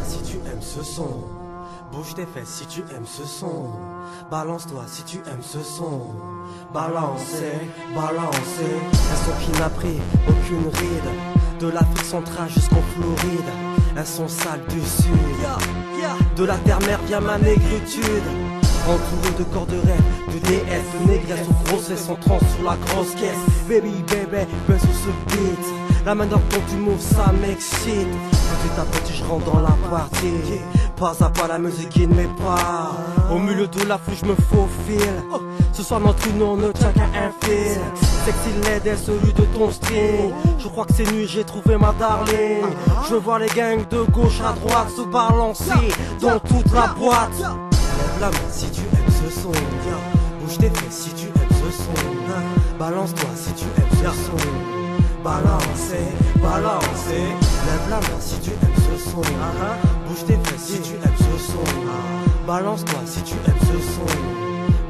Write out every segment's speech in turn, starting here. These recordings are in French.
si tu aimes ce son. Bouge tes fesses si tu aimes ce son. Balance-toi si tu aimes ce son. Balancer, balancer. Un son qui n'a pris aucune ride. De l'Afrique centrale jusqu'en Floride. Un son sale du sud. De la terre-mère vient ma négritude. Entouré de corps de rêve, de DS, de négresse aux grosses fesses en transe sur la grosse caisse. Baby, baby, baisse sur ce beat. La manière dont tu moves, ça m'excite. Petit à petit, je rentre dans la partie. Pas à pas, la musique guide mes pas. Au milieu de la foule, je me faufile. Ce soir, notre union ne tient qu'à un fil. Sexy lady, celui de ton string. Je crois que c'est nuit, j'ai trouvé ma darling. Je veux voir les gangs de gauche à droite se balancer dans toute la boîte. Lève la main si tu aimes ce son. Bouge tes fesses si tu aimes ce son. Balance-toi si tu aimes ce son. Balancer, balancer. Lève la main si tu aimes ce son. Bouge tes fesses si tu aimes ce son. Balance-toi si tu aimes ce son.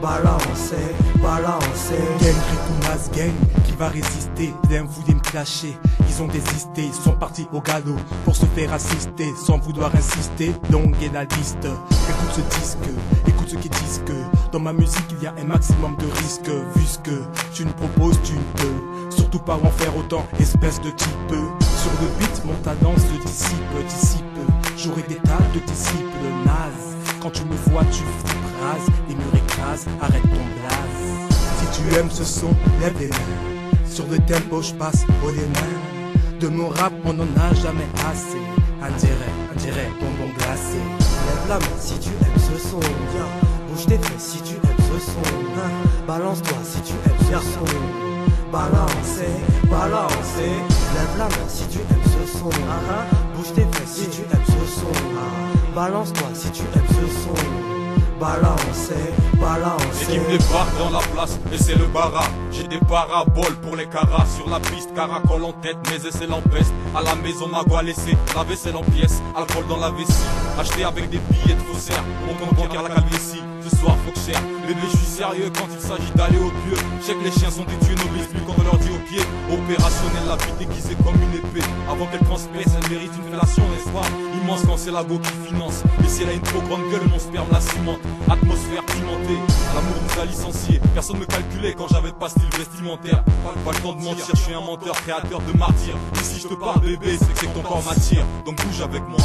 Balancer, balancer. Gang, Ritomas gang, qui va résister? Plein voulaient me clasher, ils ont désisté, ils sont partis au galop pour se faire assister, sans vouloir insister, longue est la liste. Écoute ce disque, écoute ce qui disent que dans ma musique il y a un maximum de risques. Vu ce que tu ne proposes, tu ne peux surtout pas en faire autant, espèce de type. Sur le beat, mon talent se dissipe. J'aurai des tas de disciples nazes. Quand tu me vois, tu phrases, les murs écrasent, arrête ton blaze. Si tu aimes ce son, lève les mains. Sur le tempo, je passe haut les mains. De mon rap, on n'en a jamais assez. Un dirait, bonbon glacé. Lève la main si tu aimes ce son. Bouge tes fesses si tu aimes ce son. Balance-toi si tu aimes ce son. Balancer, balancer. Lève la main si tu aimes ce son. Bouge tes fesses si tu aimes ce son. Balance-toi si tu aimes ce son. Balancer, balancer. L'équipe débarque dans la place et c'est le bara. J'ai des paraboles pour les caras. Sur la piste, caracole en tête, mes essais l'empestent. À la maison, ma quoi laissée, la vaisselle en pièces. Alcool dans la vessie, acheté avec des billets de faussaires. Mon compte bancaire la calvitie, ce soir faut que cher. Bébé je suis sérieux quand il s'agit d'aller au pieu. Je sais que les chiens sont des dieux, n'oblige plus quand on leur dit au pied. Opérationnel, la vie déguisée comme une épée. Avant qu'elle transperce, elle mérite une fellation, n'est-ce pas? Immense quand c'est la go qui finance. Et si elle a une trop grande gueule, mon sperme la cimente. Atmosphère pimentée, l'amour nous a licenciés. Personne me calculait quand j'avais pas style vestimentaire. Pas le temps de mentir, je suis un menteur, créateur de martyrs. Ici je te parle bébé, c'est que ton corps m'attire. Donc bouge avec moi.